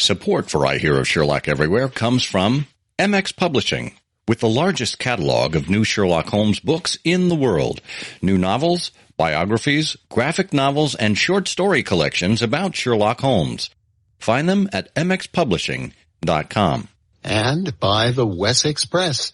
Support for I Hear of Sherlock Everywhere comes from MX Publishing, with the largest catalog of new Sherlock Holmes books in the world. New novels, biographies, graphic novels, and short story collections about Sherlock Holmes. Find them at mxpublishing.com. And by the Wessex Press,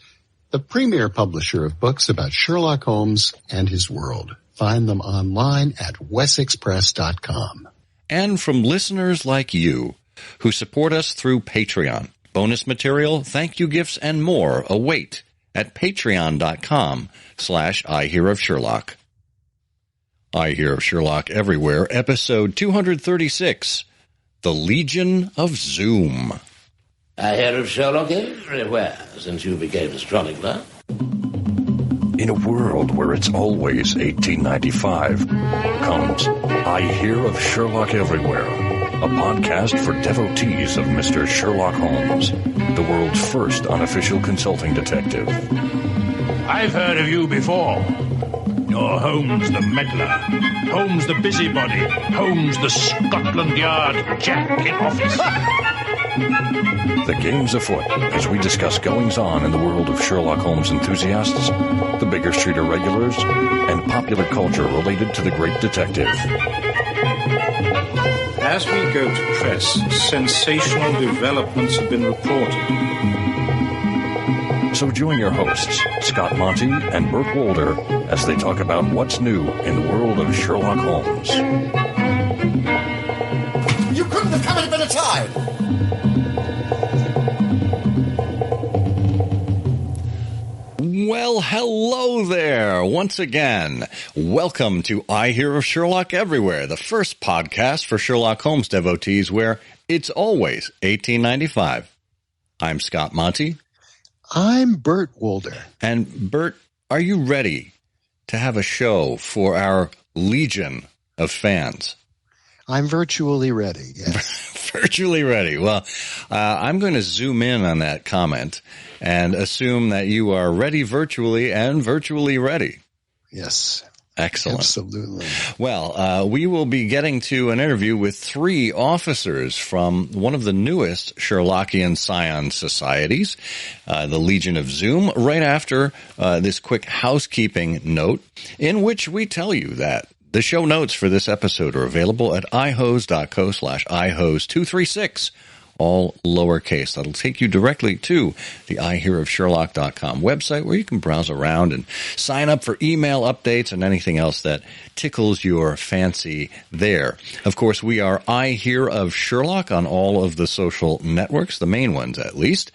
the premier publisher of books about Sherlock Holmes and his world. Find them online at wessexpress.com. And from listeners like you who support us through Patreon. Bonus material, thank you gifts, and more await at patreon.com/I Hear of Sherlock. I Hear of Sherlock Everywhere, episode 236, The Legion of Zoom. I hear of Sherlock everywhere since you became a chronicler. In a world where it's always 1895, comes I Hear of Sherlock Everywhere, a podcast for devotees of Mr. Sherlock Holmes, the world's first unofficial consulting detective. I've heard of you before. You're Holmes the meddler, Holmes the busybody, Holmes the Scotland Yard Jack in office. The game's afoot as we discuss goings-on in the world of Sherlock Holmes enthusiasts, the Baker Street irregulars, and popular culture related to the great detective. As we go to press, sensational developments have been reported. So join your hosts, Scott Monty and Burt Wolder, as they talk about what's new in the world of Sherlock Holmes. You couldn't have come at a better time! Well, hello there once again. Welcome to I Hear of Sherlock Everywhere, the first podcast for Sherlock Holmes devotees where it's always 1895. I'm Scott Monty. I'm Burt Wolder. And Burt, are you ready to have a show for our legion of fans? I'm virtually ready, yes. Virtually ready. Well, I'm going to zoom in on that comment and assume that you are ready virtually and virtually ready. Yes. Excellent. Absolutely. Well, we will be getting to an interview with three officers from one of the newest Sherlockian Scion societies, the Legion of Zoom, right after this quick housekeeping note in which we tell you that the show notes for this episode are available at ihose.co/ihose236, all lowercase. That'll take you directly to the ihearofsherlock.com website where you can browse around and sign up for email updates and anything else that tickles your fancy there. Of course, we are I Hear of Sherlock on all of the social networks, the main ones at least.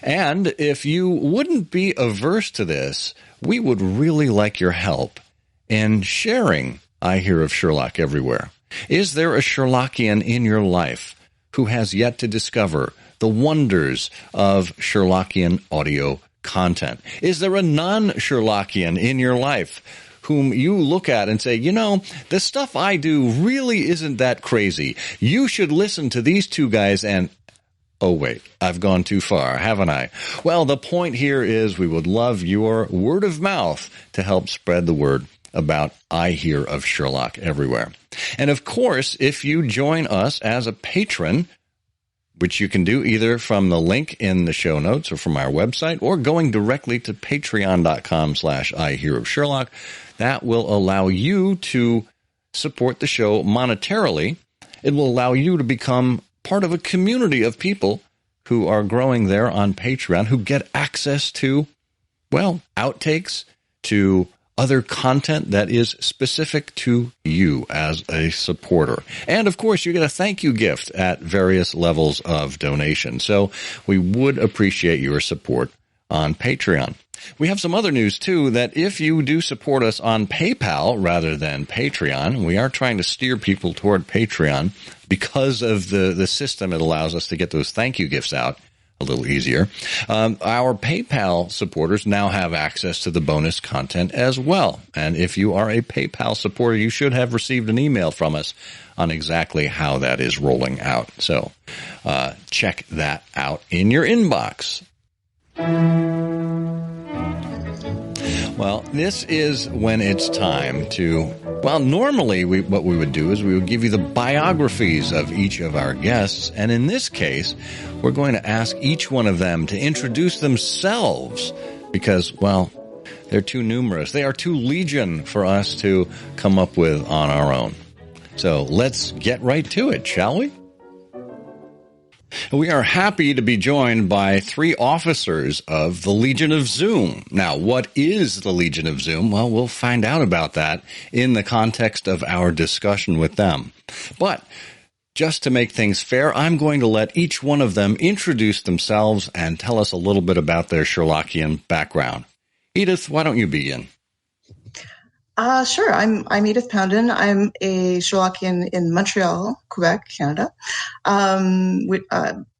And if you wouldn't be averse to this, we would really like your help in sharing I Hear of Sherlock Everywhere. Is there a Sherlockian in your life who has yet to discover the wonders of Sherlockian audio content? Is there a non-Sherlockian in your life whom you look at and say, you know, the stuff I do really isn't that crazy. You should listen to these two guys and... Oh, wait, I've gone too far, haven't I? Well, the point here is we would love your word of mouth to help spread the word about I Hear of Sherlock Everywhere. And of course, if you join us as a patron, which you can do either from the link in the show notes or from our website or going directly to patreon.com/I Hear of Sherlock, that will allow you to support the show monetarily. It will allow you to become part of a community of people who are growing there on Patreon, who get access to, well, outtakes, to other content that is specific to you as a supporter. And, of course, you get a thank you gift at various levels of donation. So we would appreciate your support on Patreon. We have some other news, too, that if you do support us on PayPal rather than Patreon, we are trying to steer people toward Patreon because of the system. It allows us to get those thank you gifts out a little easier. Our PayPal supporters now have access to the bonus content as well. And if you are a PayPal supporter, you should have received an email from us on exactly how that is rolling out. So check that out in your inbox. Well, this is when it's time to, well, normally what we would do is we would give you the biographies of each of our guests. And in this case, we're going to ask each one of them to introduce themselves because, well, they're too numerous. They are too legion for us to come up with on our own. So let's get right to it, shall we? We are happy to be joined by 3 officers of the Legion of Zoom. Now, what is the Legion of Zoom? Well, we'll find out about that in the context of our discussion with them. But just to make things fair, I'm going to let each one of them introduce themselves and tell us a little bit about their Sherlockian background. Edith, why don't you begin? Sure. I'm Edith Pounden. I'm a Sherlockian in Montreal, Quebec, Canada.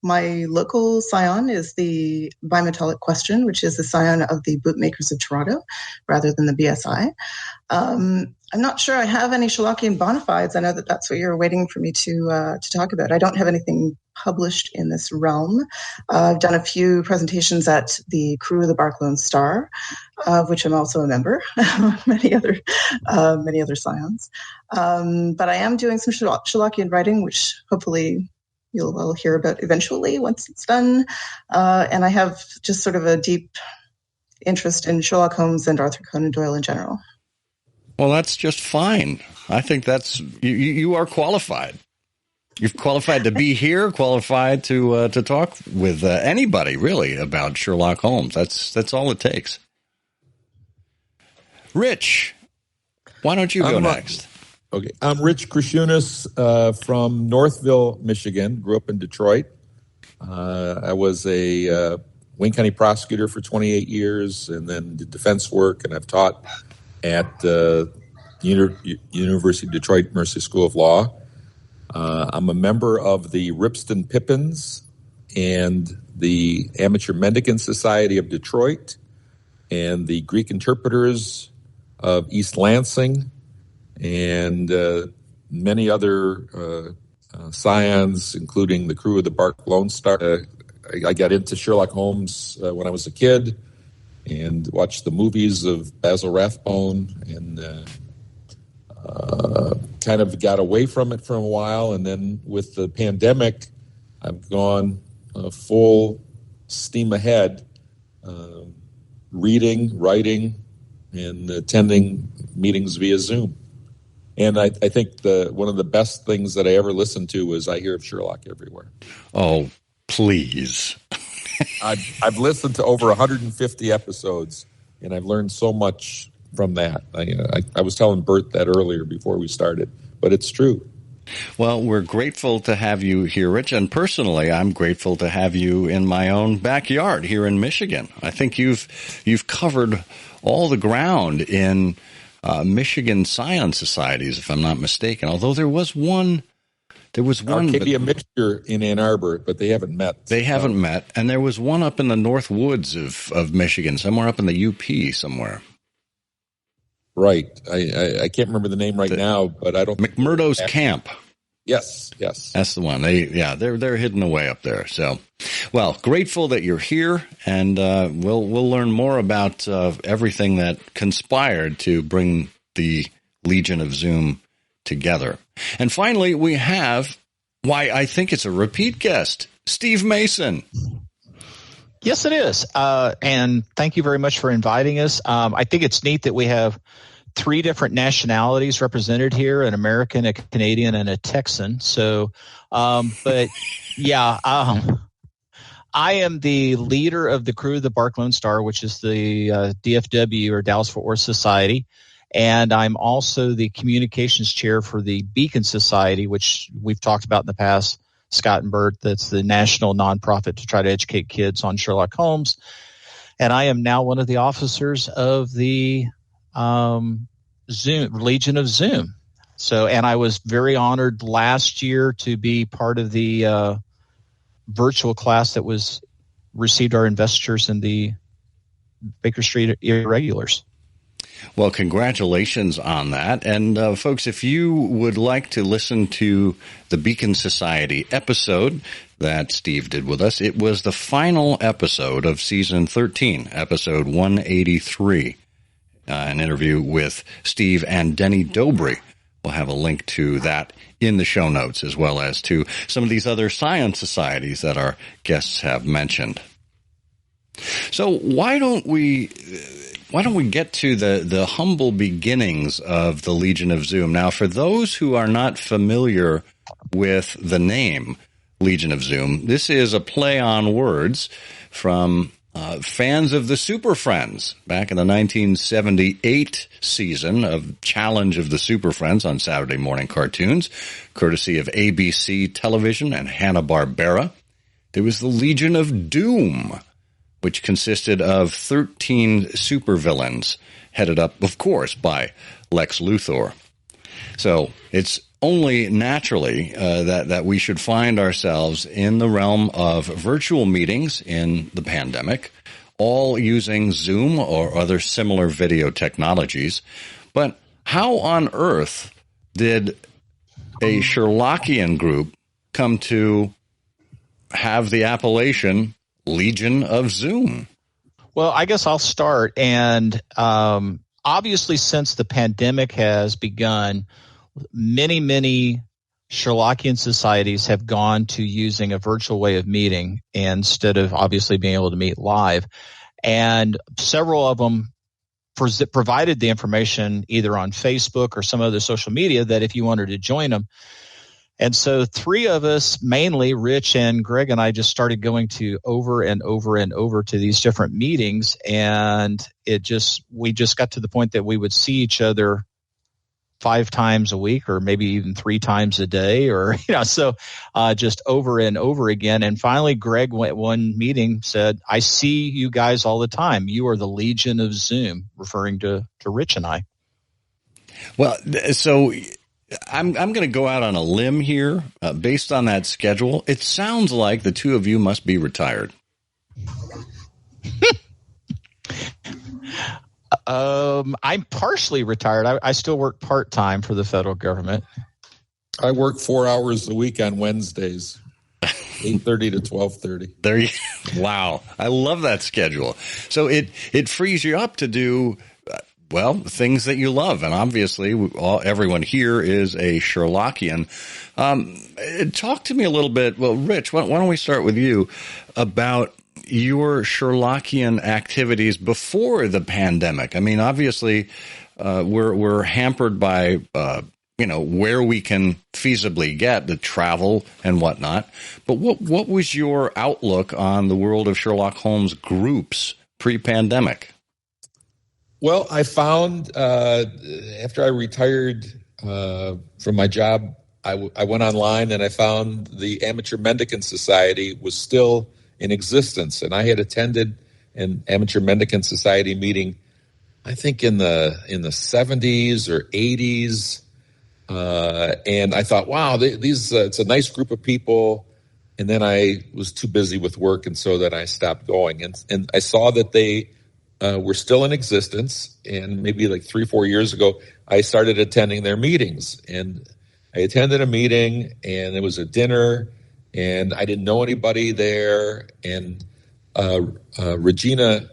My local scion is the bimetallic question, which is the scion of the bootmakers of Toronto, rather than the BSI. I'm not sure I have any Sherlockian bona fides. I know that that's what you're waiting for me to talk about. I don't have anything published in this realm. I've done a few presentations at the Crew of the Bark Lone Star, of which I'm also a member, many other scions. But I am doing some Sherlockian writing, which hopefully you'll hear about eventually once it's done. And I have just sort of a deep interest in Sherlock Holmes and Arthur Conan Doyle in general. Well, that's just fine. I think that's you are qualified. You've qualified to be here, qualified to talk with anybody really about Sherlock Holmes. That's all it takes. Rich, why don't you go next? Okay, I'm Rich Krisciunas from Northville, Michigan. Grew up in Detroit. I was a Wayne County prosecutor for 28 years, and then did defense work, and I've taught at University of Detroit Mercy School of Law. I'm a member of the Ripston Pippins and the Amateur Mendicant Society of Detroit and the Greek Interpreters of East Lansing and many other scions, including the Crew of the Bark Lone Star. I got into Sherlock Holmes when I was a kid and watched the movies of Basil Rathbone and kind of got away from it for a while. And then with the pandemic, I've gone full steam ahead, reading, writing, and attending meetings via Zoom. And I think one of the best things that I ever listened to was I Hear of Sherlock Everywhere. Oh, please. I've listened to over 150 episodes, and I've learned so much from that. I was telling Bert that earlier before we started, but it's true. Well, we're grateful to have you here, Rich, and personally, I'm grateful to have you in my own backyard here in Michigan. I think you've covered all the ground in Michigan Scion Societies, if I'm not mistaken, although there was one Arcadia Mixture in Ann Arbor, but they haven't met. They haven't met, and there was one up in the North Woods of Michigan, somewhere up in the UP somewhere. Right. I can't remember the name now, but I don't. McMurdo's Camp. Yes. That's the one. They're hidden away up there. So, well, grateful that you're here, and we'll learn more about everything that conspired to bring the Legion of Zoom together. And finally, we have, I think it's a repeat guest, Steve Mason. Yes, it is. And thank you very much for inviting us. I think it's neat that we have 3 different nationalities represented here, an American, a Canadian, and a Texan. So, I am the leader of the Crew of the Bark Lone Star, which is the DFW, or Dallas-Fort Worth Society. And I'm also the communications chair for the Beacon Society, which we've talked about in the past, Scott and Bert. That's the national nonprofit to try to educate kids on Sherlock Holmes. And I am now one of the officers of the Legion of Zoom. So, and I was very honored last year to be part of the virtual class that received our investitures in the Baker Street Irregulars. Well, congratulations on that. And folks, if you would like to listen to the Beacon Society episode that Steve did with us, it was the final episode of season 13, episode 183. an interview with Steve and Denny Dobry. We'll have a link to that in the show notes, as well as to some of these other science societies that our guests have mentioned. So why don't we get to the humble beginnings of the Legion of Zoom? Now, for those who are not familiar with the name Legion of Zoom, this is a play on words from fans of the Super Friends back in the 1978 season of Challenge of the Super Friends on Saturday morning cartoons, courtesy of ABC Television and Hanna-Barbera. There was the Legion of Doom, which consisted of 13 supervillains, headed up, of course, by Lex Luthor. So it's only naturally that we should find ourselves in the realm of virtual meetings in the pandemic, all using Zoom or other similar video technologies. But how on earth did a Sherlockian group come to have the appellation Legion of Zoom? Well, I guess I'll start. And obviously, since the pandemic has begun, many Sherlockian societies have gone to using a virtual way of meeting instead of obviously being able to meet live. And several of them provided the information either on Facebook or some other social media that if you wanted to join them. And so three of us, mainly Rich and Greg and I, just started going to over and over to these different meetings. And we just got to the point that we would see each other 5 times a week or maybe even 3 times a day, or, so just over and over again. And finally, Greg went one meeting, said, "I see you guys all the time. You are the Legion of Zoom," referring to Rich and I. Well, so I'm going to go out on a limb here. Based on that schedule, it sounds like the two of you must be retired. I'm partially retired. I still work part-time for the federal government. I work 4 hours a week on Wednesdays, 8:30 to 12:30. Wow. I love that schedule. So it frees you up to do things that you love. And obviously, everyone here is a Sherlockian. Talk to me a little bit. Well, Rich, why don't we start with you about your Sherlockian activities before the pandemic? I mean, obviously, we're hampered by, where we can feasibly get the travel and whatnot. But what was your outlook on the world of Sherlock Holmes groups pre-pandemic? Well, I found after I retired from my job, I went online and I found the Amateur Mendicant Society was still in existence. And I had attended an Amateur Mendicant Society meeting, I think in the 70s or 80s. And I thought, wow, it's a nice group of people. And then I was too busy with work, and so then I stopped going. And I saw that they were still in existence. And maybe like 3-4 years ago, I started attending their meetings. And I attended a meeting, and it was a dinner, and I didn't know anybody there. And Regina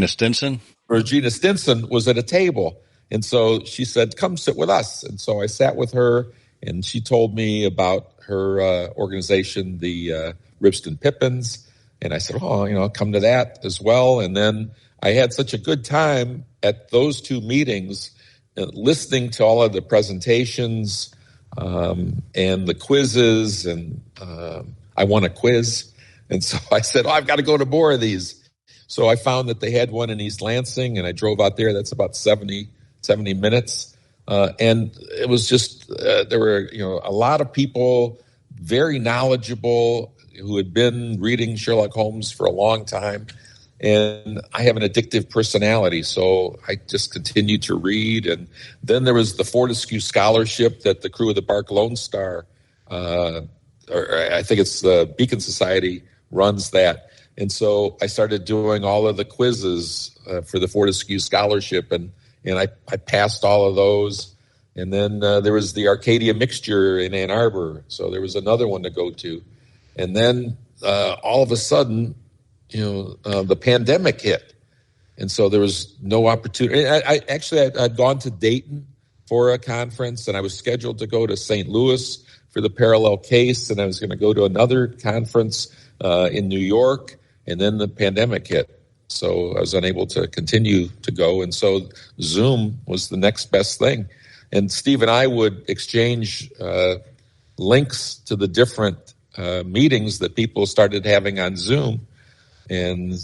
Stinson? Regina Stinson was at a table. And so she said, "Come sit with us." And so I sat with her, and she told me about her organization, the Ribston Pippins. And I said, I'll come to that as well. And then I had such a good time at those two meetings, listening to all of the presentations and the quizzes. And I won a quiz. And so I said, I've got to go to more of these. So I found that they had one in East Lansing, and I drove out there. That's about 70 minutes. And it was just, there were, a lot of people, very knowledgeable, who had been reading Sherlock Holmes for a long time. And I have an addictive personality, so I just continued to read. And then there was the Fortescue Scholarship that the crew of the Bark Lone Star, or I think it's the Beacon Society, runs that. And so I started doing all of the quizzes for the Fortescue Scholarship, and I passed all of those. And then there was the Arcadia Mixture in Ann Arbor, so there was another one to go to. And then all of a sudden, the pandemic hit, And so there was no opportunity. I'd gone to Dayton for a conference, and I was scheduled to go to St. Louis for the parallel case, and I was going to go to another conference in New York, and then the pandemic hit. So I was unable to continue to go, and so Zoom was the next best thing. And Steve and I would exchange links to the different meetings that people started having on Zoom. And,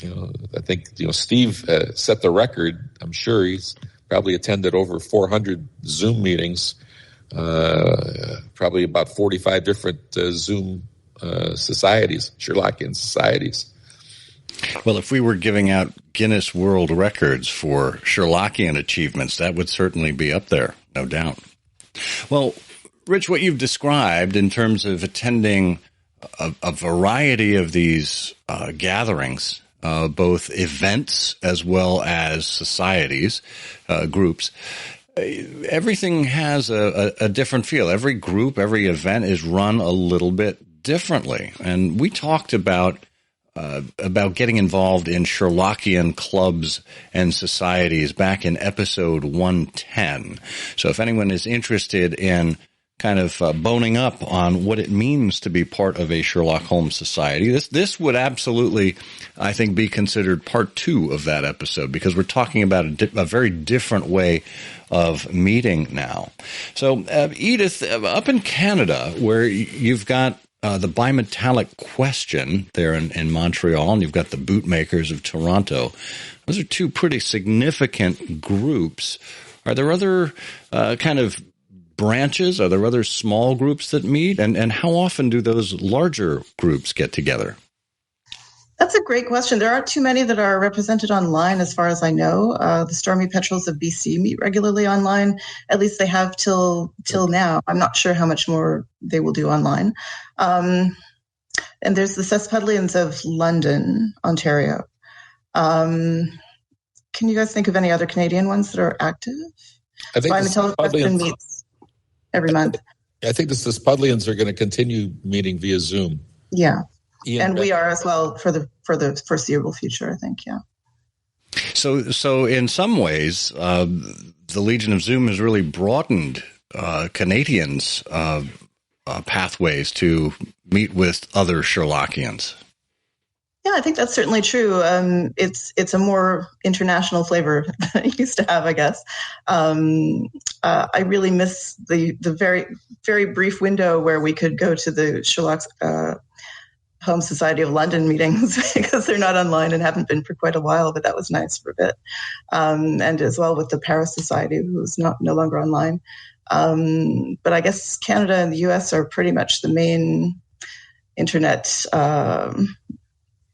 I think, Steve set the record. I'm sure he's probably attended over 400 Zoom meetings, probably about 45 different Zoom societies, Sherlockian societies. Well, if we were giving out Guinness World Records for Sherlockian achievements, that would certainly be up there, no doubt. Well, Rich, what you've described in terms of attending a variety of these gatherings, both events as well as societies, groups, everything has a different feel. Every group, every event is run a little bit differently. And we talked about getting involved in Sherlockian clubs and societies back in episode 110. So if anyone is interested in kind of boning up on what it means to be part of a Sherlock Holmes society, this would absolutely, I think, be considered part 2 of that episode, because we're talking about a very different way of meeting now. So, Edith, up in Canada, where you've got the bimetallic question there in Montreal, and you've got the bootmakers of Toronto. Those are 2 pretty significant groups. Are there other kind of branches? Are there other small groups that meet? And how often do those larger groups get together? That's a great question. There aren't too many that are represented online, as far as I know. The Stormy Petrels of BC meet regularly online. At least they have till now. I'm not sure how much more they will do online. And there's the Sesquippedalians of London, Ontario. Can you guys think of any other Canadian ones that are active? I think the Sesquippedalians meets every month. I think the Sesquippedalians are going to continue meeting via Zoom. Yeah. And we are as well for the foreseeable future, I think, yeah. So in some ways, the Legion of Zoom has really broadened Canadians' pathways to meet with other Sherlockians. Yeah, I think that's certainly true. It's a more international flavor than it used to have, I guess. I really miss the very, very brief window where we could go to the Sherlock's Holmes Society of London meetings, because they're not online and haven't been for quite a while, but that was nice for a bit. And as well with the Paris Society, who's no longer online. But I guess Canada and the US are pretty much the main internet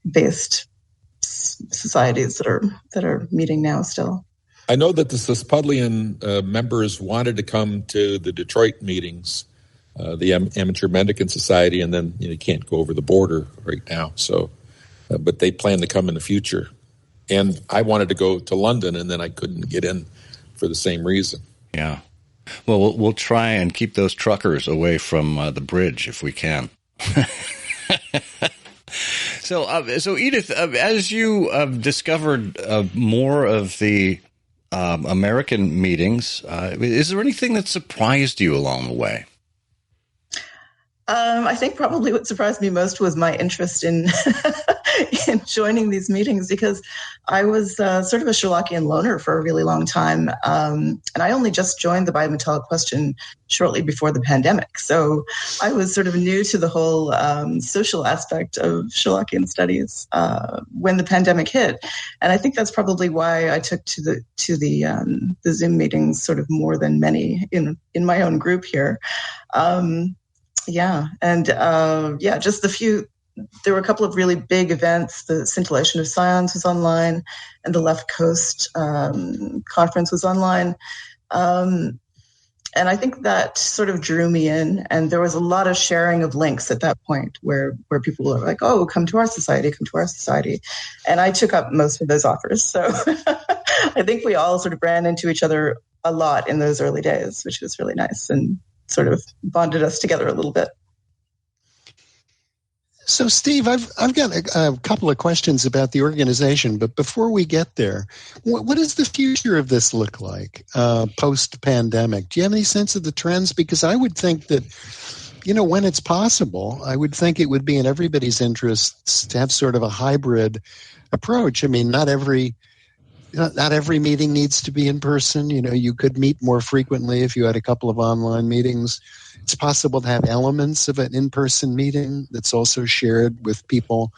based societies that are meeting now still. I know that the Sesquippedalian members wanted to come to the Detroit meetings, the Amateur Mendicant Society, and then you can't go over the border right now. So, but they plan to come in the future. And I wanted to go to London, and then I couldn't get in for the same reason. Yeah. Well, we'll try and keep those truckers away from the bridge if we can. So Edith, as you discovered more of the American meetings, is there anything that surprised you along the way? I think probably what surprised me most was my interest in in joining these meetings, because I was sort of a Sherlockian loner for a really long time. And I only just joined the bimetallic question shortly before the pandemic. So I was sort of new to the whole social aspect of Sherlockian studies when the pandemic hit. And I think that's probably why I took to the Zoom meetings sort of more than many in my own group here. Just there were a couple of really big events. The Scintillation of Scions was online, and the Left Coast conference was online. And I think that sort of drew me in, and there was a lot of sharing of links at that point where people were like, oh, come to our society. And I took up most of those offers. So I think we all sort of ran into each other a lot in those early days, which was really nice and sort of bonded us together a little bit. So, Steve, I've got a couple of questions about the organization, but before we get there, what does the future of this look like post-pandemic? Do you have any sense of the trends? Because I would think that, when it's possible, I would think it would be in everybody's interests to have sort of a hybrid approach. I mean, not every meeting needs to be in person. You could meet more frequently if you had a couple of online meetings. It's possible to have elements of an in-person meeting that's also shared with people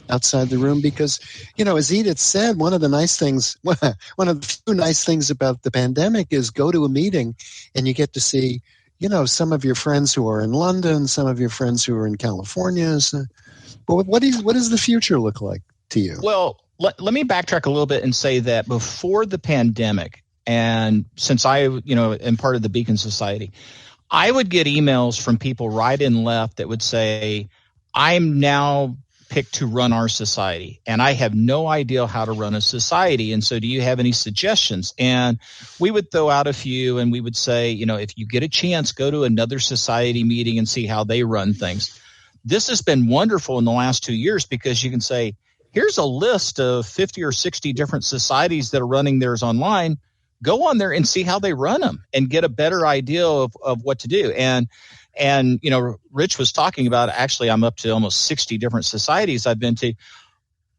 outside the room because, as Edith said, one of the few nice things about the pandemic is go to a meeting and you get to see, some of your friends who are in London, some of your friends who are in California. So, what does the future look like to you? Well, let me backtrack a little bit and say that before the pandemic, and since I, am part of the Beacon Society, I would get emails from people right and left that would say, I'm now picked to run our society, and I have no idea how to run a society. And so do you have any suggestions? And we would throw out a few, and we would say, if you get a chance, go to another society meeting and see how they run things. This has been wonderful in the last 2 years because you can say, here's a list of 50 or 60 different societies that are running theirs online. Go on there and see how they run them and get a better idea of what to do. And Rich was talking about, actually, I'm up to almost 60 different societies I've been to.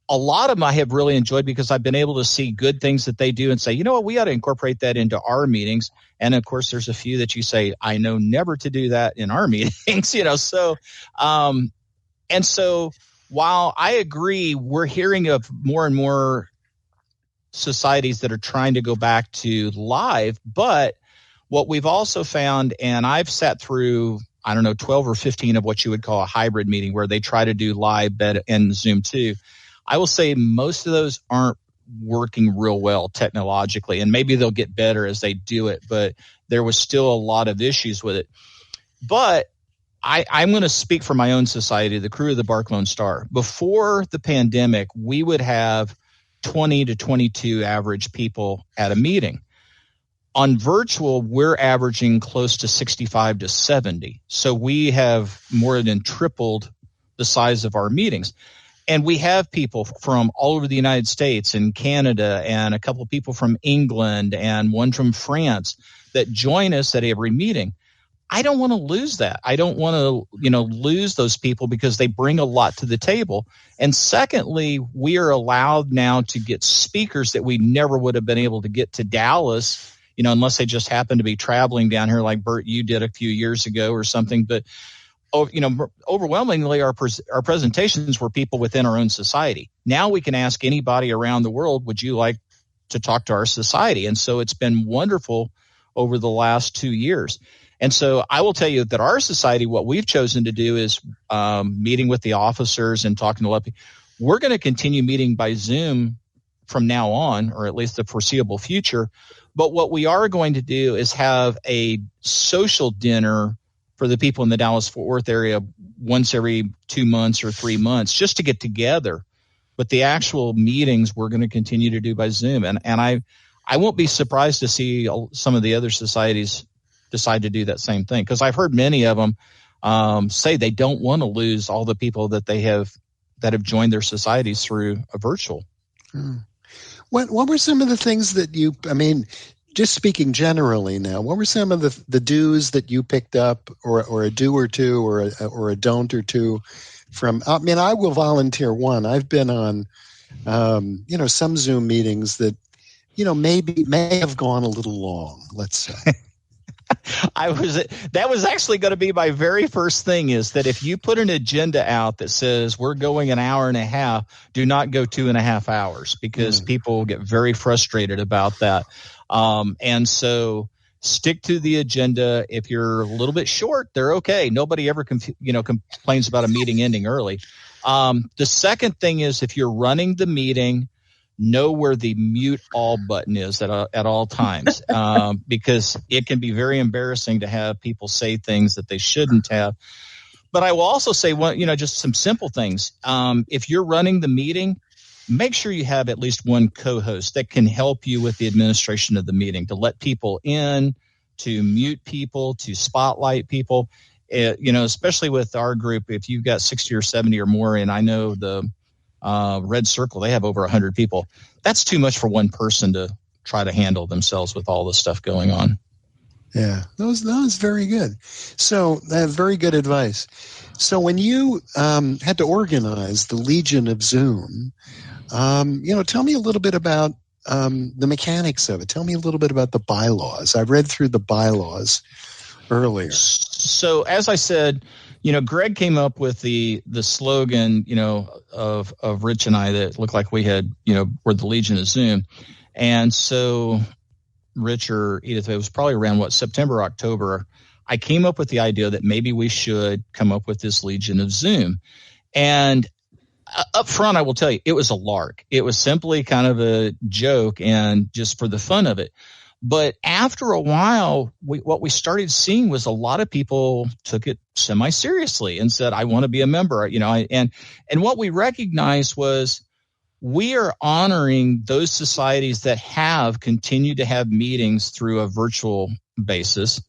A lot of them I have really enjoyed because I've been able to see good things that they do and say, we ought to incorporate that into our meetings. And of course, there's a few that you say, I know never to do that in our meetings, and so while I agree, we're hearing of more and more societies that are trying to go back to live. But what we've also found, and I've sat through, 12 or 15 of what you would call a hybrid meeting where they try to do live and Zoom too. I will say most of those aren't working real well technologically, and maybe they'll get better as they do it, but there was still a lot of issues with it. But I'm going to speak for my own society, the Crew of the Bark Lone Star. Before the pandemic, we would have 20 to 22 average people at a meeting. On virtual, we're averaging close to 65 to 70. So we have more than tripled the size of our meetings. And we have people from all over the United States and Canada and a couple of people from England and one from France that join us at every meeting. I don't want to lose that. I don't want to, lose those people because they bring a lot to the table. And secondly, we are allowed now to get speakers that we never would have been able to get to Dallas, unless they just happen to be traveling down here like Bert, you did a few years ago or something. But, overwhelmingly our presentations were people within our own society. Now we can ask anybody around the world, would you like to talk to our society? And so it's been wonderful over the last 2 years. And so I will tell you that our society, what we've chosen to do is meeting with the officers and talking to people. We're going to continue meeting by Zoom from now on, or at least the foreseeable future. But what we are going to do is have a social dinner for the people in the Dallas-Fort Worth area once every 2 months or 3 months just to get together. But the actual meetings we're going to continue to do by Zoom. And I won't be surprised to see some of the other societies decide to do that same thing, because I've heard many of them say they don't want to lose all the people that have joined their societies through a virtual. What were some of the things that just speaking generally now, what were some of the do's that you picked up, or a do or two, or a don't or two from? I will volunteer one. I've been on some Zoom meetings that may have gone a little long, let's say. That was actually going to be my very first thing, is that if you put an agenda out that says we're going an hour and a half, do not go 2.5 hours, because people get very frustrated about that. And so stick to the agenda. If you're a little bit short, they're okay. Nobody ever complains about a meeting ending early. The second thing is, if you're running the meeting, know where the mute all button is at all times, because it can be very embarrassing to have people say things that they shouldn't have. But I will also say just some simple things. If you're running the meeting, make sure you have at least one co-host that can help you with the administration of the meeting, to let people in, to mute people, to spotlight people. especially with our group, if you've got 60 or 70 or more, and I know the Red Circle, they have over 100 people. That's too much for one person to try to handle themselves with all the stuff going on. Yeah, that was very good. So very good advice. So when you had to organize the Legion of Zoom, tell me a little bit about the mechanics of it. Tell me a little bit about the bylaws. I read through the bylaws earlier. So as I said, Greg came up with the slogan, of Rich and I that looked like we had, were the Legion of Zoom. And so Rich or Edith, it was probably around September, October, I came up with the idea that maybe we should come up with this Legion of Zoom. And up front, I will tell you, it was a lark. It was simply kind of a joke and just for the fun of it. But after a while, what we started seeing was a lot of people took it semi-seriously and said, I want to be a member. And what we recognized was we are honoring those societies that have continued to have meetings through a virtual basis.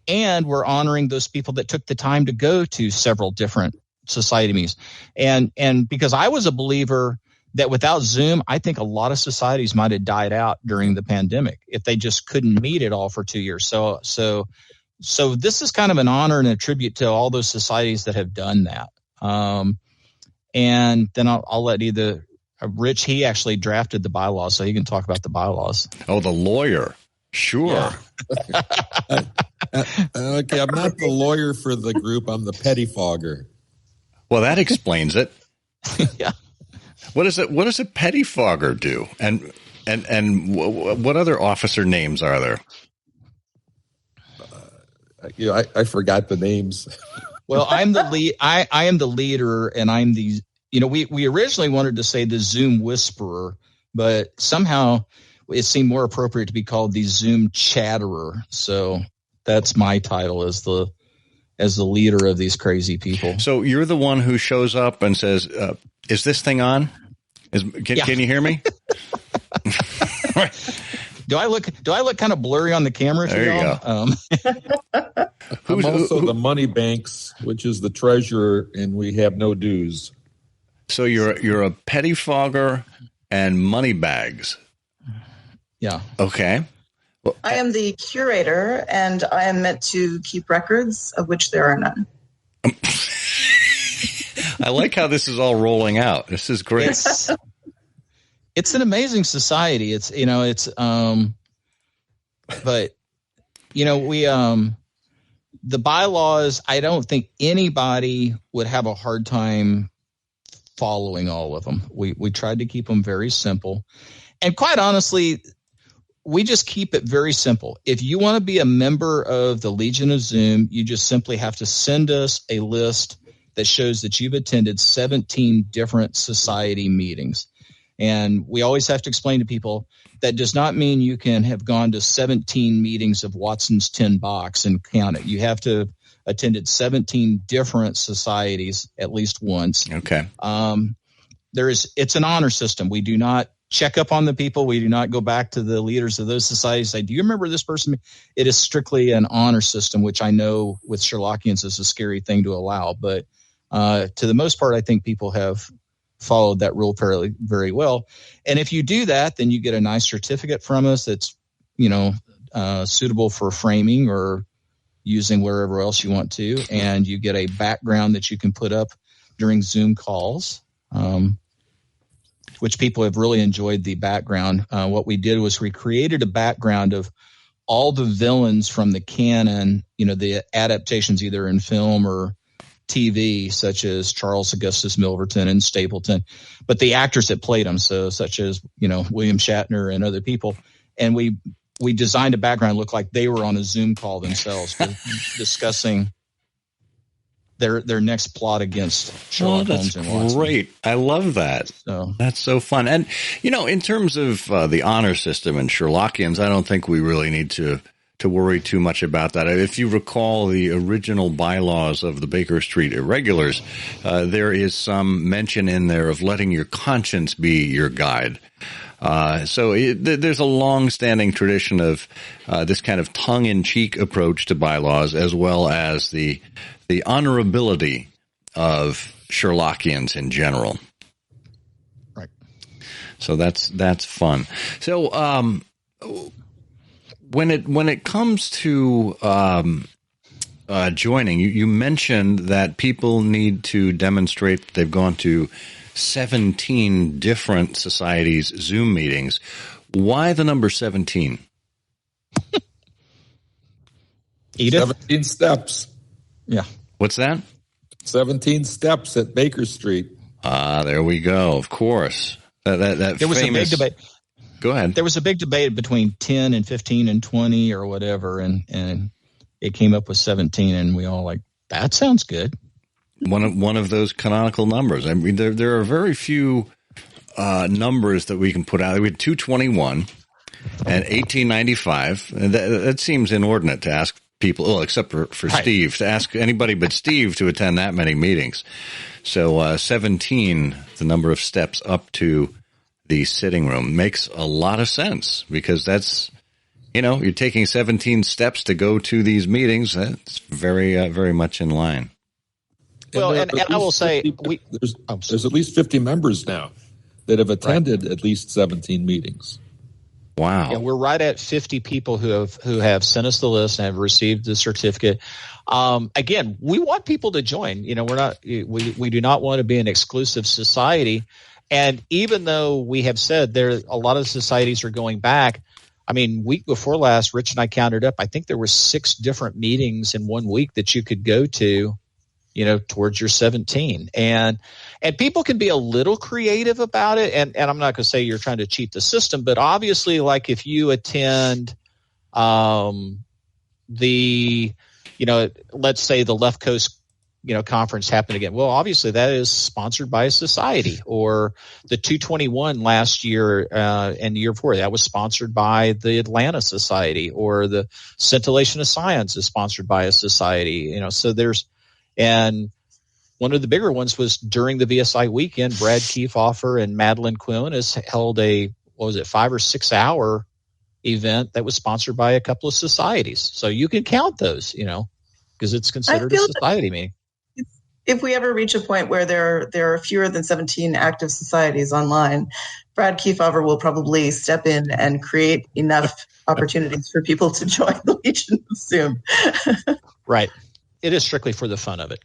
And we're honoring those people that took the time to go to several different society meetings. And because I was a believer that without Zoom, I think a lot of societies might have died out during the pandemic if they just couldn't meet at all for 2 years. So this is kind of an honor and a tribute to all those societies that have done that. And then I'll let either Rich, he actually drafted the bylaws, so he can talk about the bylaws. Oh, the lawyer. Sure. Yeah. Okay, I'm not the lawyer for the group. I'm the pettifogger. Well, that explains it. Yeah. What does a pettifogger do? And what other officer names are there? I forgot the names. Well, I'm the lead. I am the leader, and I'm the. We originally wanted to say the Zoom Whisperer, but somehow it seemed more appropriate to be called the Zoom Chatterer. So that's my title as the leader of these crazy people. So you're the one who shows up and says, "Is this thing on? Can you hear me?" Do I look kind of blurry on the camera? There you go. I'm also the money banks, which is the treasurer, and we have no dues. So you're a pettifogger and money bags. Yeah. Okay. Well, I am the curator, and I am meant to keep records, of which there are none. I like how this is all rolling out. This is great. It's an amazing society. The bylaws, I don't think anybody would have a hard time following all of them. We tried to keep them very simple. And quite honestly, we just keep it very simple. If you want to be a member of the Legion of Zoom, you just simply have to send us a list that shows that you've attended 17 different society meetings. And we always have to explain to people that does not mean you can have gone to 17 meetings of Watson's 10 Box and count it. You have to attended 17 different societies at least once. Okay. It's an honor system. We do not check up on the people. We do not go back to the leaders of those societies and say, do you remember this person? It is strictly an honor system, which I know with Sherlockians is a scary thing to allow. But to the most part, I think people have followed that rule very, very well. And if you do that, then you get a nice certificate from us that's, suitable for framing or using wherever else you want to. And you get a background that you can put up during Zoom calls, which people have really enjoyed the background. What we did was we created a background of all the villains from the canon, the adaptations either in film or TV, such as Charles Augustus Milverton and Stapleton, but the actors that played them, so such as William Shatner and other people, and we designed a background that looked like they were on a Zoom call themselves, discussing their next plot against Sherlock Holmes and Watson. Great, I love that. So that's so fun, and in terms of the honor system and Sherlockians, I don't think we really need to worry too much about that. If you recall the original bylaws of the Baker Street Irregulars, there is some mention in there of letting your conscience be your guide. There's a long-standing tradition of this kind of tongue-in-cheek approach to bylaws, as well as the honorability of Sherlockians in general. Right. So that's fun. So when it comes to joining, you mentioned that people need to demonstrate that they've gone to 17 different societies' Zoom meetings. Why the number 17? Edith? 17 steps. Yeah. What's that? 17 steps at Baker Street. There we go. Of course. That there was famous... a big debate. Go ahead. There was a big debate between 10 and 15 and 20 or whatever, and it came up with 17, and we all like, that sounds good. One of those canonical numbers. I mean, there are very few numbers that we can put out. We had 221 and 1895. And that seems inordinate to ask people, well, except for Right. Steve, to ask anybody but Steve to attend that many meetings. So 17, the number of steps up to the sitting room, makes a lot of sense, because that's, you're taking 17 steps to go to these meetings. That's very, very much in line. Well, and I will say, there's at least 50 members now that have attended at least 17 meetings. Wow. Yeah, we're right at 50 people who have sent us the list and have received the certificate. Again, we want people to join. We do not want to be an exclusive society. And even though we have said a lot of societies are going back, I mean, week before last, Rich and I counted up, I think there were 6 different meetings in 1 week that you could go to, towards your 17. And people can be a little creative about it. And I'm not going to say you're trying to cheat the system, but obviously, like if you attend let's say the Left Coast, conference happened again. Well, obviously that is sponsored by a society, or the 221 last year and the year before that was sponsored by the Atlanta Society, or the Scintillation of Science is sponsored by a society, so and one of the bigger ones was during the VSI weekend, Brad Kiefhofer and Madeline Quillen has held a 5 or 6 hour event that was sponsored by a couple of societies. So you can count those, because it's considered a society meeting. If we ever reach a point where there are fewer than 17 active societies online, Brad Kiefhofer will probably step in and create enough opportunities for people to join the Legion of Zoom. Right. It is strictly for the fun of it.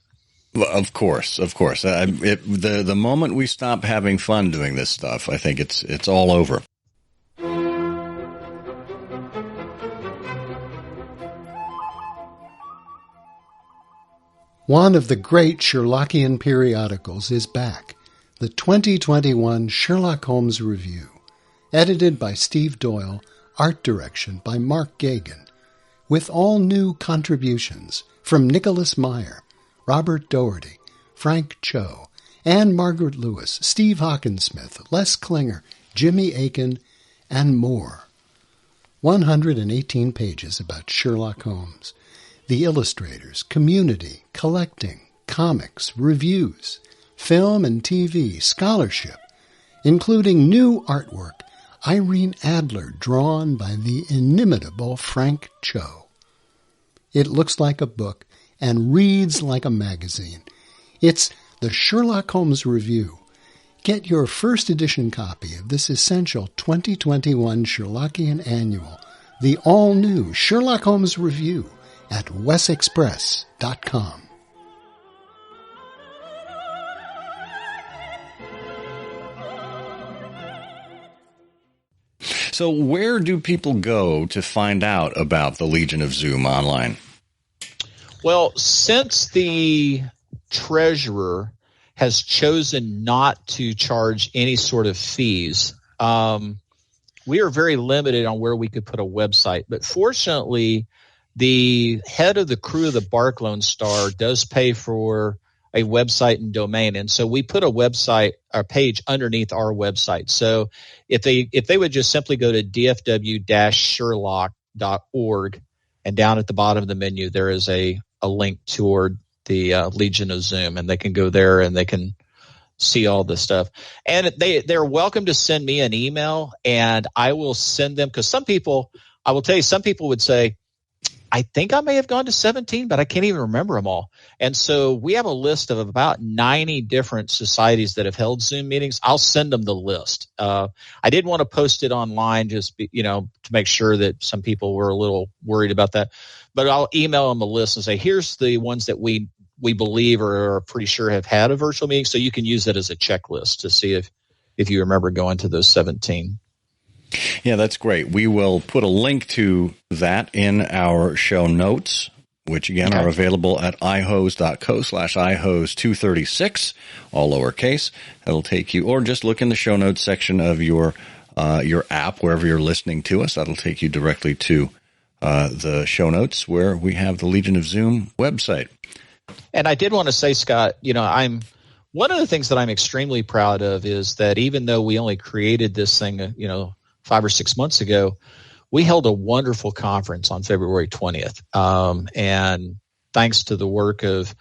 Well, of course. The moment we stop having fun doing this stuff, I think it's all over. One of the great Sherlockian periodicals is back, the 2021 Sherlock Holmes Review, edited by Steve Doyle, art direction by Mark Gagan, with all new contributions from Nicholas Meyer, Robert Doherty, Frank Cho, Anne Margaret Lewis, Steve Hockensmith, Les Klinger, Jimmy Aiken, and more. 118 pages about Sherlock Holmes, the illustrators, community, collecting, comics, reviews, film and TV, scholarship, including new artwork, Irene Adler drawn by the inimitable Frank Cho. It looks like a book and reads like a magazine. It's the Sherlock Holmes Review. Get your first edition copy of this essential 2021 Sherlockian Annual, the all-new Sherlock Holmes Review, at wesexpress.com. So where do people go to find out about the Legion of Zoom online? Well, since the treasurer has chosen not to charge any sort of fees, we are very limited on where we could put a website. But fortunately, the head of the crew of the Bark Lone Star does pay for a website and domain, and so we put a page underneath our website. So if they would just simply go to dfw-sherlock.org, and down at the bottom of the menu there is a link toward the Legion of Zoom, and they can go there and they can see all this stuff. And they're welcome to send me an email, and I will send them, because some people would say, I think I may have gone to 17, but I can't even remember them all. And so we have a list of about 90 different societies that have held Zoom meetings. I'll send them the list. I didn't want to post it online to make sure that some people were a little worried about that. But I'll email them a list and say, here's the ones that we believe or are pretty sure have had a virtual meeting. So you can use it as a checklist to see if you remember going to those 17. Yeah, that's great. We will put a link to that in our show notes, which again are available at ihose.co/ihose236, all lowercase. That'll take you, or just look in the show notes section of your app, wherever you're listening to us. That'll take you directly to the show notes where we have the Legion of Zoom website. And I did want to say, Scott, one of the things that I'm extremely proud of is that even though we only created this thing, 5 or 6 months ago, we held a wonderful conference on February 20th. And thanks to the work of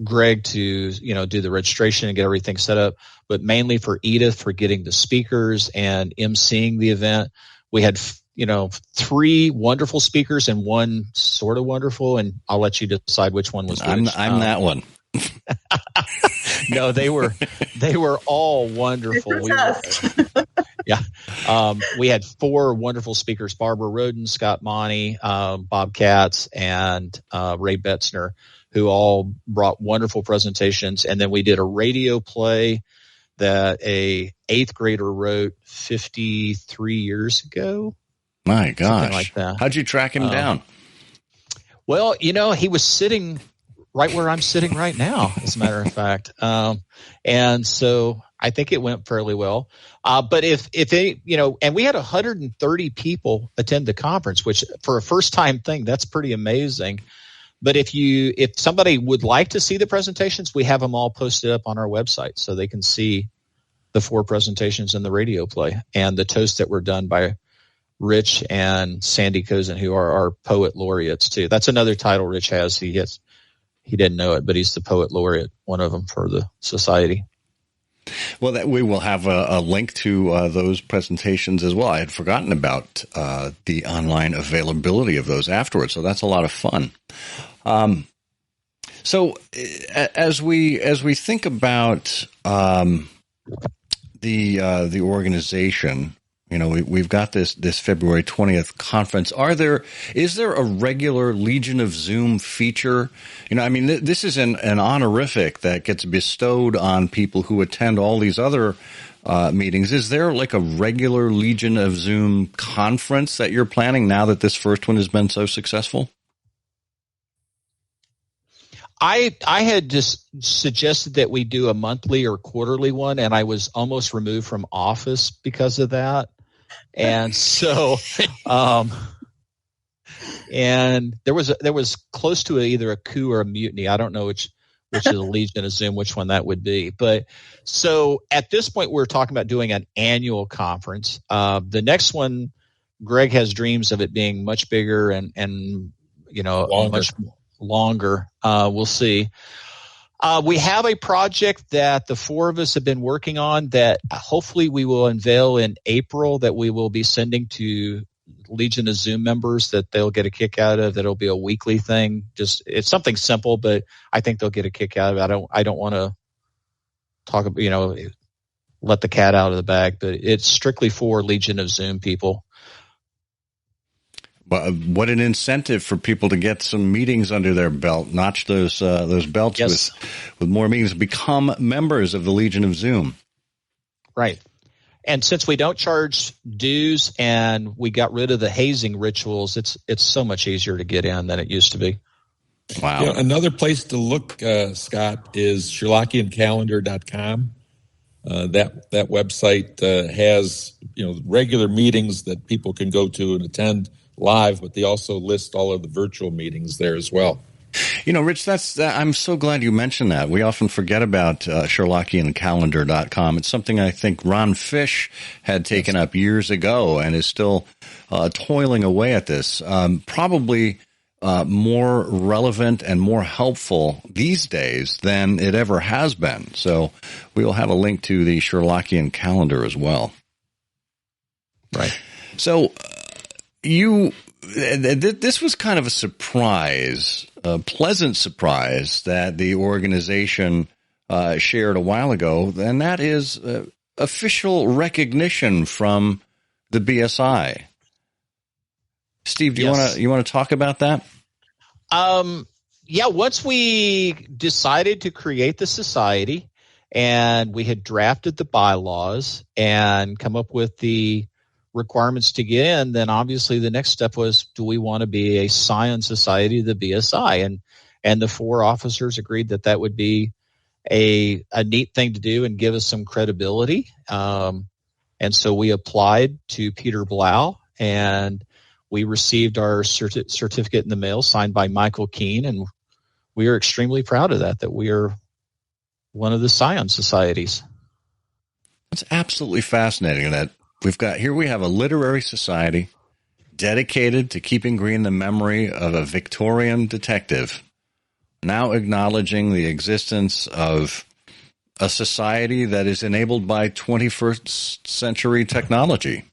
Greg to, do the registration and get everything set up, but mainly for Edith for getting the speakers and emceeing the event. We had, 3 wonderful speakers and 1 sort of wonderful, and I'll let you decide which one was which. I'm that one. No, they were all wonderful. We had 4 wonderful speakers: Barbara Roden, Scott Monty, Bob Katz, and Ray Betzner, who all brought wonderful presentations. And then we did a radio play that a 8th grader wrote 53 years ago. My gosh. Something like that. How'd you track him down? Well, he was sitting right where I'm sitting right now, as a matter of fact. And so I think it went fairly well. But if they, and we had 130 people attend the conference, which for a first time thing, that's pretty amazing. But if somebody would like to see the presentations, we have them all posted up on our website so they can see the 4 presentations in the radio play and the toasts that were done by Rich and Sandy Cozen, who are our poet laureates too. That's another title Rich has. He didn't know it, but he's the poet laureate, one of them for the society. Well, we will have a link to those presentations as well. I had forgotten about the online availability of those afterwards, so that's a lot of fun. So as we think about the organization, we've got this February 20th conference. Is there a regular Legion of Zoom feature? This is an honorific that gets bestowed on people who attend all these other meetings. Is there like a regular Legion of Zoom conference that you're planning now that this first one has been so successful? I had just suggested that we do a monthly or quarterly one, and I was almost removed from office because of that. And so, and there was close to either a coup or a mutiny. I don't know which is a Legion of Zoom, which one that would be. But so at this point, we're talking about doing an annual conference. The next one, Greg has dreams of it being much bigger and much longer. We'll see. We have a project that the 4 of us have been working on that hopefully we will unveil in April, that we will be sending to Legion of Zoom members that they'll get a kick out of. That'll be a weekly thing. It's something simple, but I think they'll get a kick out of it. I don't want to talk about, let the cat out of the bag, but it's strictly for Legion of Zoom people. What an incentive for people to get some meetings under their belt, notch those belts. Yes. with more meetings, become members of the Legion of Zoom. Right. And since we don't charge dues and we got rid of the hazing rituals, it's so much easier to get in than it used to be. Wow. Another place to look, Scott, is Sherlockiancalendar.com. That website has regular meetings that people can go to and attend live, but they also list all of the virtual meetings there as well. Rich, I'm so glad you mentioned that. We often forget about Sherlockiancalendar.com. It's something I think Ron Fish had taken up years ago and is still toiling away at this. Probably more relevant and more helpful these days than it ever has been. So we will have a link to the Sherlockian calendar as well. Right. So this was kind of a surprise, a pleasant surprise that the organization shared a while ago, and that is official recognition from the BSI. Steve, do you want to talk about that? Yeah, once we decided to create the society and we had drafted the bylaws and come up with the requirements to get in, then obviously the next step was, do we want to be a scion society of the BSI? And the 4 officers agreed that that would be a neat thing to do and give us some credibility. And so we applied to Peter Blau, and we received our certificate in the mail signed by Michael Keane, and we are extremely proud of that we are one of the scion societies. It's absolutely fascinating that we have a literary society dedicated to keeping green the memory of a Victorian detective, now acknowledging the existence of a society that is enabled by 21st century technology.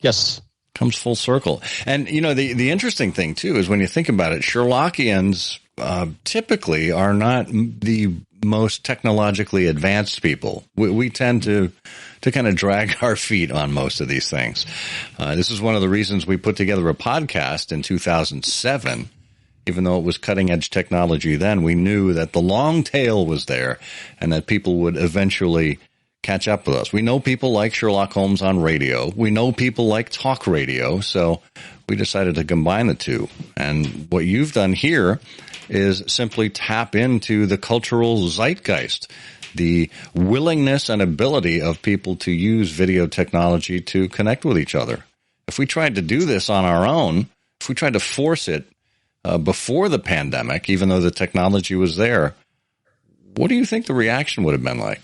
Yes. Comes full circle. And, the interesting thing, too, is when you think about it, Sherlockians typically are not the most technologically advanced people. We tend to kind of drag our feet on most of these things. This is one of the reasons we put together a podcast in 2007. Even though it was cutting-edge technology then, we knew that the long tail was there and that people would eventually catch up with us. We know people like Sherlock Holmes on radio. We know people like talk radio. So we decided to combine the two. And what you've done here is simply tap into the cultural zeitgeist, the willingness and ability of people to use video technology to connect with each other. If we tried to do this on our own, if we tried to force it before the pandemic, even though the technology was there, what do you think the reaction would have been like?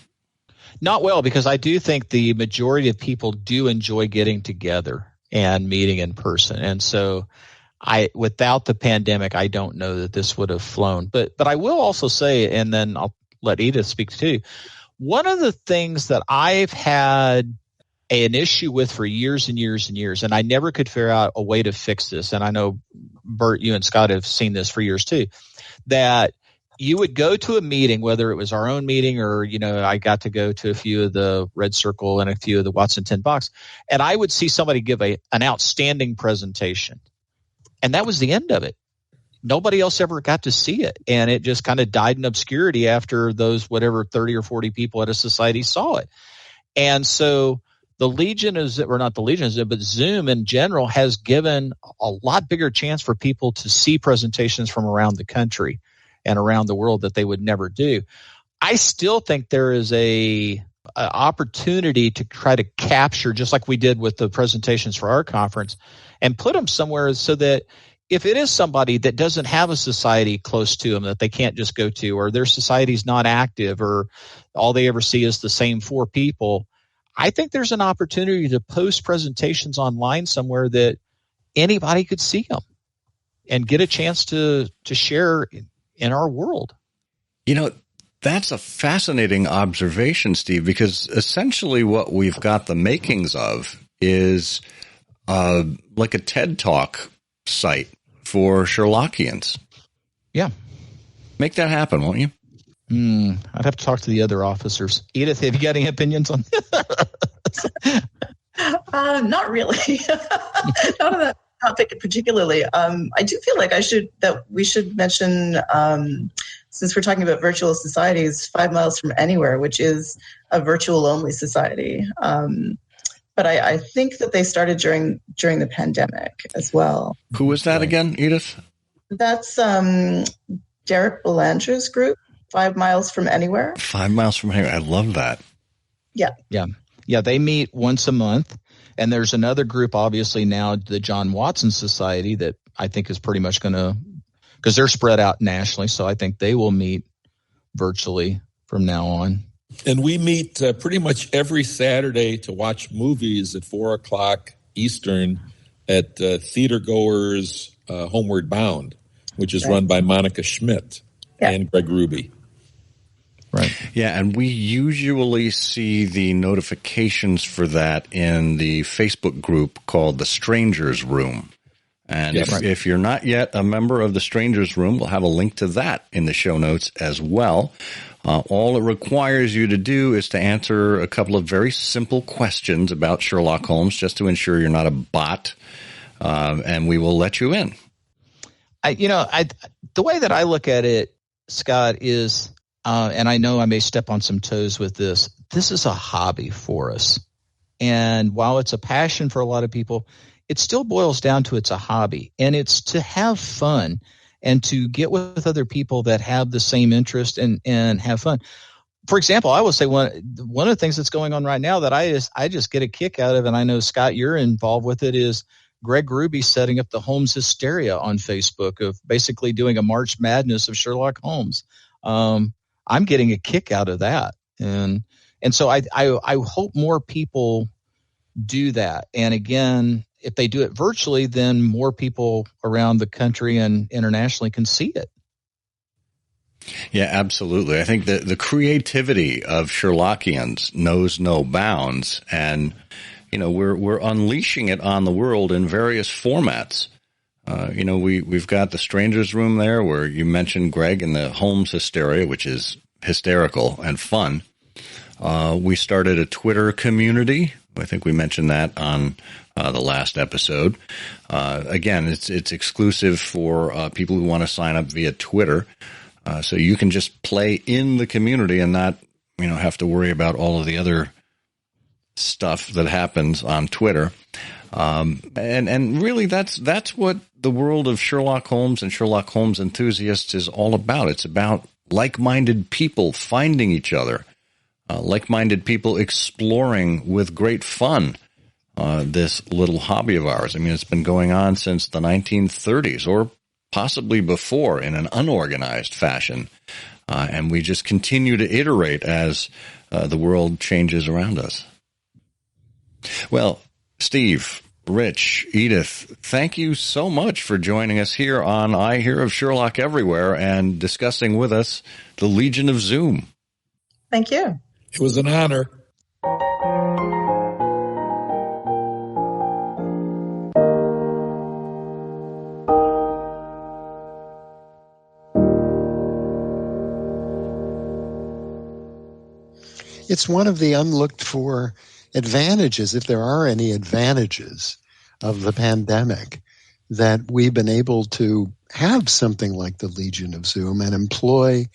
Not well, because I do think the majority of people do enjoy getting together and meeting in person. And so without the pandemic, I don't know that this would have flown. But I will also say, and then I'll let Edith speak too, one of the things that I've had an issue with for years and years and years, and I never could figure out a way to fix this, and I know, Bert, you and Scott have seen this for years too, that you would go to a meeting, whether it was our own meeting or, I got to go to a few of the Red Circle and a few of the Watson 10 Box, and I would see somebody give an outstanding presentation. And that was the end of it. Nobody else ever got to see it. And it just kind of died in obscurity after those 30 or 40 people at a society saw it. And so the Legion but Zoom in general has given a lot bigger chance for people to see presentations from around the country and around the world that they would never do. I still think there is a opportunity to try to capture, just like we did with the presentations for our conference, and put them somewhere so that if it is somebody that doesn't have a society close to them that they can't just go to, or their society's not active, or all they ever see is the same 4 people, I think there's an opportunity to post presentations online somewhere that anybody could see them and get a chance to share in our world. That's a fascinating observation, Steve, because essentially what we've got the makings of is like a TED Talk site for Sherlockians. Yeah. Make that happen, won't you? I'd have to talk to the other officers. Edith, have you got any opinions on this? Not really. Not on that topic particularly. I do feel like we should mention, since we're talking about virtual societies, 5 Miles from Anywhere, which is a virtual only society. But I think that they started during the pandemic as well. Who was that again, Edith? That's Derek Belanger's group, 5 Miles from Anywhere. 5 Miles from Anywhere. I love that. Yeah. Yeah, they meet once a month. And there's another group, obviously, now, the John Watson Society, that I think is pretty much going to, because they're spread out nationally, so I think they will meet virtually from now on. And we meet pretty much every Saturday to watch movies at 4 o'clock Eastern at Theater Goers Homeward Bound, which is run by Monica Schmidt and Greg Ruby. Right. Yeah, and we usually see the notifications for that in the Facebook group called the Strangers Room. And if you're not yet a member of the Strangers Room, we'll have a link to that in the show notes as well. All it requires you to do is to answer a couple of very simple questions about Sherlock Holmes, just to ensure you're not a bot, and we will let you in. The way that I look at it, Scott, is, and I know I may step on some toes with this, this is a hobby for us. And while it's a passion for a lot of people, it still boils down to it's a hobby. And it's to have fun and to get with other people that have the same interest and have fun. For example, I will say one of the things that's going on right now that I just get a kick out of, and I know, Scott, you're involved with it, is Greg Ruby setting up the Holmes Hysteria on Facebook, of basically doing a March Madness of Sherlock Holmes. I'm getting a kick out of that. And so I hope more people do that. And again, if they do it virtually, then more people around the country and internationally can see it. Yeah, absolutely. I think that the creativity of Sherlockians knows no bounds, and we're unleashing it on the world in various formats. We've got the Strangers Room there, where you mentioned, Greg, and the Holmes Hysteria, which is hysterical and fun. We started a Twitter community. I think we mentioned that on the last episode. Again, it's exclusive for people who want to sign up via Twitter. So you can just play in the community and not, have to worry about all of the other stuff that happens on Twitter. And really that's what the world of Sherlock Holmes and Sherlock Holmes enthusiasts is all about. It's about like-minded people finding each other, like-minded people exploring with great fun this little hobby of ours. I mean, it's been going on since the 1930s, or possibly before, in an unorganized fashion. And we just continue to iterate as the world changes around us. Well, Steve, Rich, Edith, thank you so much for joining us here on I Hear of Sherlock Everywhere and discussing with us the Legion of Zoom. Thank you. It was an honor. It's one of the unlooked for advantages, if there are any advantages of the pandemic, that we've been able to have something like the Legion of Zoom and employ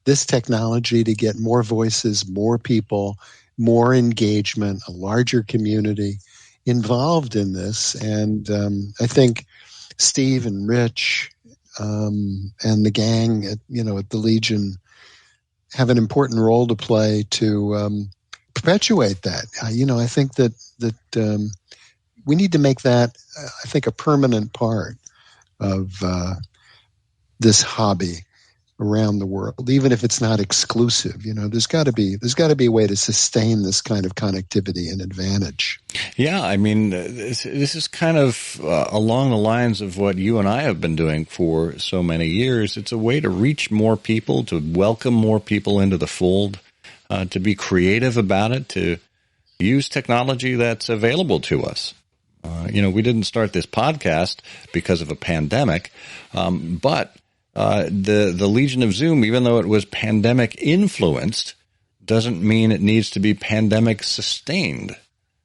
this technology to get more voices, more people, more engagement, a larger community involved in this. And I think Steve and Rich and the gang at the Legion have an important role to play to perpetuate that. I think that we need to make that, I think, a permanent part of this hobby around the world, even if it's not exclusive. There's got to be a way to sustain this kind of connectivity and advantage. Yeah, I mean, this is kind of along the lines of what you and I have been doing for so many years. It's a way to reach more people, to welcome more people into the fold, to be creative about it, to use technology that's available to us. We didn't start this podcast because of a pandemic, but the Legion of Zoom, even though it was pandemic influenced, doesn't mean it needs to be pandemic sustained.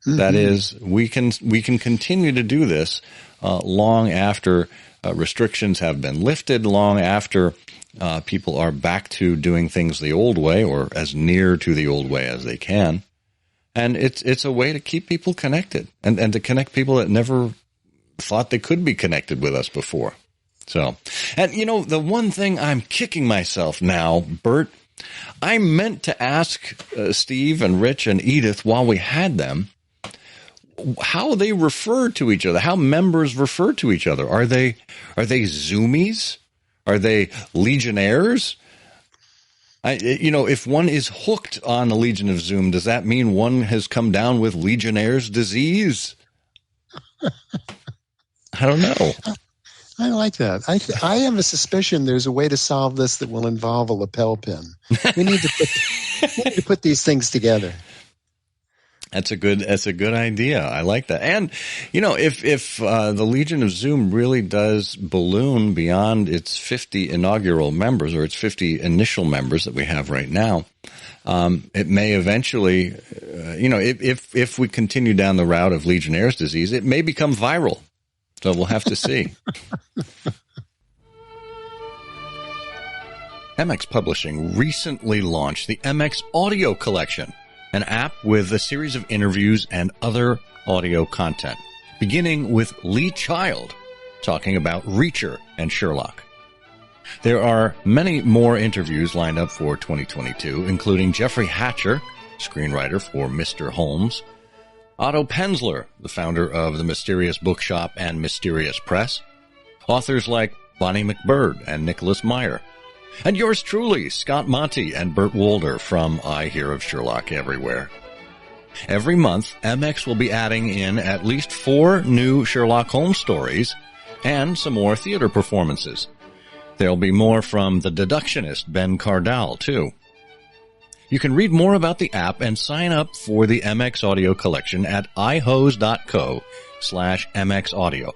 Mm-hmm. That is, we can continue to do this long after restrictions have been lifted, long after people are back to doing things the old way, or as near to the old way as they can. And it's a way to keep people connected and to connect people that never thought they could be connected with us before. So, and the one thing I'm kicking myself now, Bert, I meant to ask Steve and Rich and Edith while we had them, how they refer to each other, how members refer to each other. Are they Zoomies? Are they Legionnaires? If one is hooked on the Legion of Zoom, does that mean one has come down with Legionnaire's disease? I don't know. I like that. I have a suspicion there's a way to solve this that will involve a lapel pin. We need to put these things together. That's a good idea. I like that. And, if the Legion of Zoom really does balloon beyond its 50 inaugural members or its 50 initial members that we have right now, it may eventually, if we continue down the route of Legionnaire's disease, it may become viral. So we'll have to see. MX Publishing recently launched the MX Audio Collection, an app with a series of interviews and other audio content, beginning with Lee Child talking about Reacher and Sherlock. There are many more interviews lined up for 2022, including Jeffrey Hatcher, screenwriter for Mr. Holmes, Otto Penzler, the founder of the Mysterious Bookshop and Mysterious Press, authors like Bonnie McBird and Nicholas Meyer, and yours truly, Scott Monty and Burt Wolder from I Hear of Sherlock Everywhere. Every month, MX will be adding in at least 4 new Sherlock Holmes stories and some more theater performances. There'll be more from the deductionist Ben Cardall, too. You can read more about the app and sign up for the MX Audio Collection at ihose.co/MXaudio.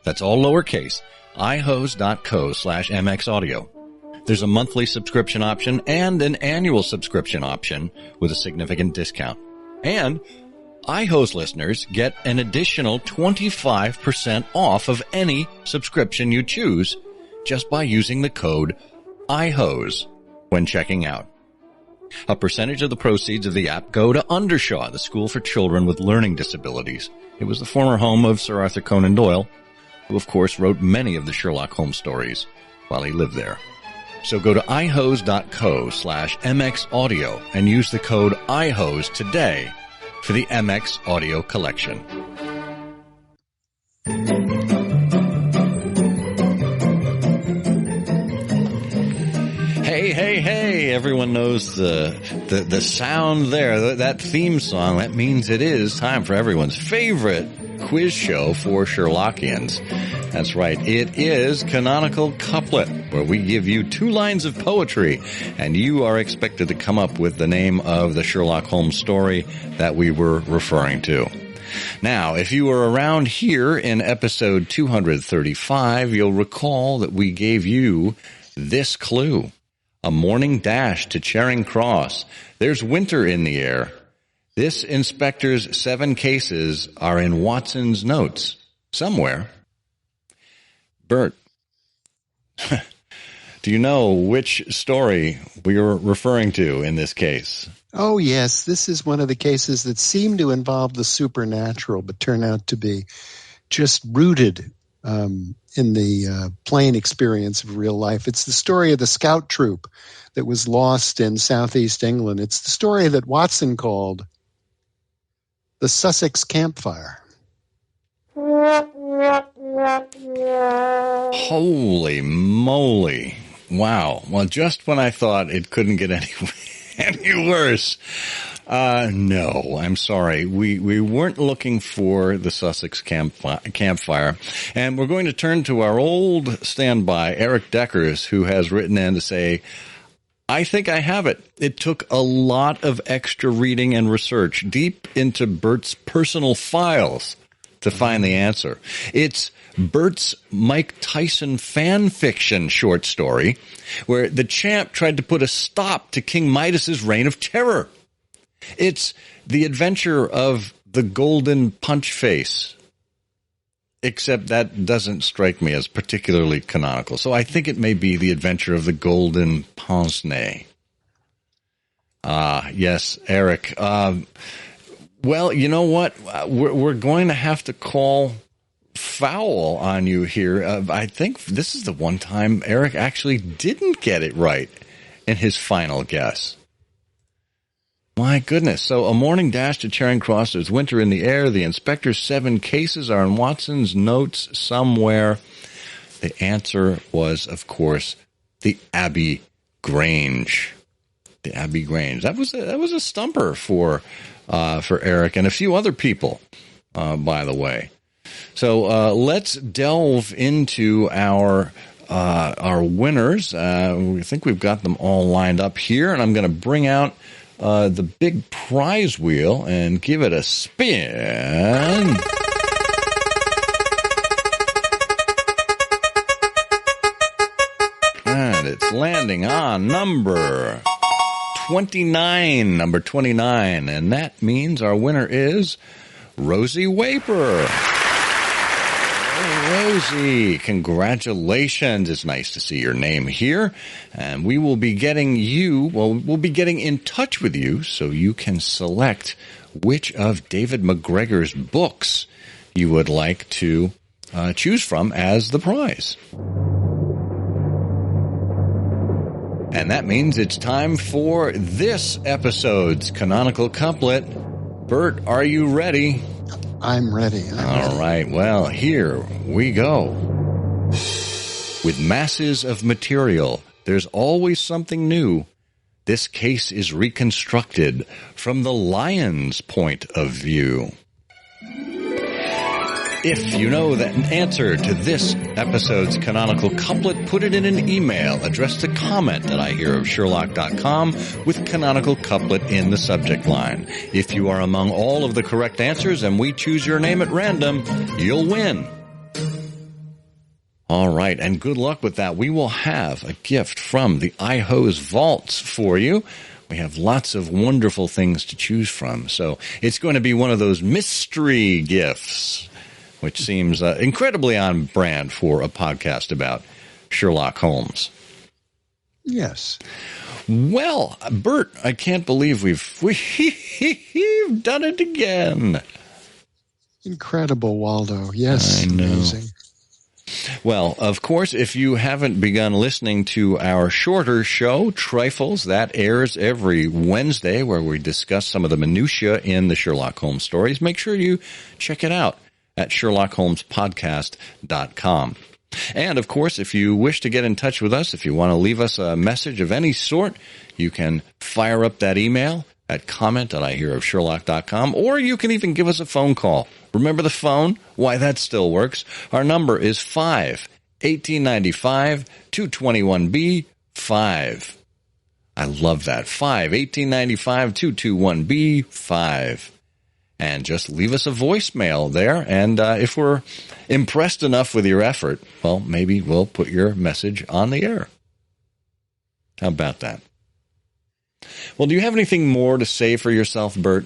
That's all lowercase, ihose.co/MXaudio. There's a monthly subscription option and an annual subscription option with a significant discount. And iHose listeners get an additional 25% off of any subscription you choose just by using the code iHose when checking out. A percentage of the proceeds of the app go to Undershaw, the school for children with learning disabilities. It was the former home of Sir Arthur Conan Doyle, who of course wrote many of the Sherlock Holmes stories while he lived there. So go to ihose.co/MXaudio and use the code iHose today for the MX Audio Collection. Hey, everyone knows the sound there, that theme song. That means it is time for everyone's favorite quiz show for Sherlockians. That's right. It is Canonical Couplet, where we give you 2 lines of poetry, and you are expected to come up with the name of the Sherlock Holmes story that we were referring to. Now, if you were around here in episode 235, you'll recall that we gave you this clue. A morning dash to Charing Cross. There's winter in the air. This inspector's 7 cases are in Watson's notes somewhere. Bert, do you know which story we are referring to in this case? Oh, yes. This is one of the cases that seem to involve the supernatural, but turn out to be just rooted in the plain experience of real life. It's the story of the scout troop that was lost in southeast England. It's the story that Watson called the Sussex Campfire. Holy moly. Wow. Well, just when I thought it couldn't get any worse. No, I'm sorry. We weren't looking for the Sussex Campfire. And we're going to turn to our old standby, Eric Deckers, who has written in to say, I think I have it. It took a lot of extra reading and research deep into Bert's personal files to find the answer. It's Bert's Mike Tyson fan fiction short story where the champ tried to put a stop to King Midas's reign of terror. It's the adventure of the Golden Punch Face, except that doesn't strike me as particularly canonical. So I think it may be the adventure of the Golden Pince-Nez. Yes, Eric. Well, you know what? We're going to have to call foul on you here. I think this is the one time Eric actually didn't get it right in his final guess. My goodness. So a morning dash to Charing Cross. There's winter in the air. The inspector's 7 cases are in Watson's notes somewhere. The answer was, of course, the Abbey Grange. The Abbey Grange. That was a stumper for Eric and a few other people, by the way. So let's delve into our winners. We think we've got them all lined up here, and I'm going to bring out the big prize wheel and give it a spin. And it's landing on number 29, and that means our winner is Rosie Waper. Rosie, congratulations. It's nice to see your name here. And we will be getting we'll be getting in touch with you so you can select which of David McGregor's books you would like to choose from as the prize. And that means it's time for this episode's canonical couplet. Bert, are you ready? I'm ready. All right. Well, here we go. With masses of material, there's always something new. This case is reconstructed from the lion's point of view. If you know the answer to this episode's canonical couplet, put it in an email addressed to comment@ihearofsherlock.com with canonical couplet in the subject line. If you are among all of the correct answers and we choose your name at random, you'll win. All right, and good luck with that. We will have a gift from the iHose Vaults for you. We have lots of wonderful things to choose from, so it's going to be one of those mystery gifts, which seems incredibly on brand for a podcast about Sherlock Holmes. Yes. Well, Bert, I can't believe we've done it again. Incredible, Waldo. Yes, I know. Amazing. Well, of course, if you haven't begun listening to our shorter show, Trifles, that airs every Wednesday, where we discuss some of the minutiae in the Sherlock Holmes stories, make sure you check it out at SherlockHolmesPodcast.com. And, of course, if you wish to get in touch with us, if you want to leave us a message of any sort, you can fire up that email at comment@ihearofsherlock.com, or you can even give us a phone call. Remember the phone? Why, that still works. Our number is 5-1895-221-B5. I love that. 5-1895-221-B5. And just leave us a voicemail there, and if we're impressed enough with your effort, well, maybe we'll put your message on the air. How about that? Well, do you have anything more to say for yourself, Bert?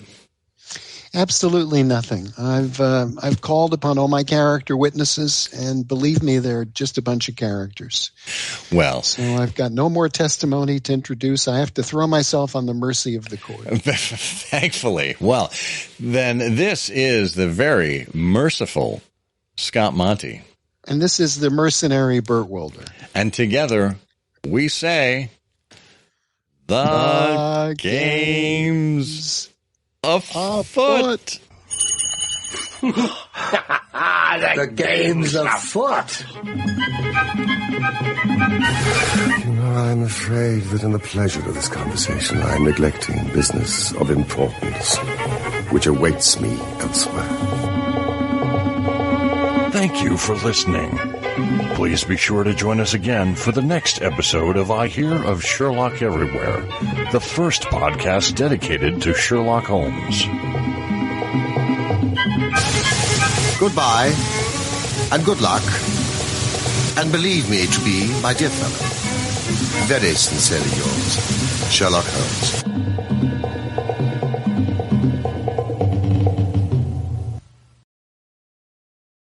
Absolutely nothing. I've called upon all my character witnesses, and believe me, they're just a bunch of characters. Well, so I've got no more testimony to introduce. I have to throw myself on the mercy of the court. Thankfully. Well, then this is the very merciful Scott Monty. And this is the mercenary Bert Wilder. And together we say, the game's afoot. The game's afoot. I'm afraid that in the pleasure of this conversation, I am neglecting business of importance, which awaits me elsewhere. Thank you for listening. Please be sure to join us again for the next episode of I Hear of Sherlock Everywhere, the first podcast dedicated to Sherlock Holmes. Goodbye, and good luck, and believe me to be, my dear fellow, very sincerely yours, Sherlock Holmes.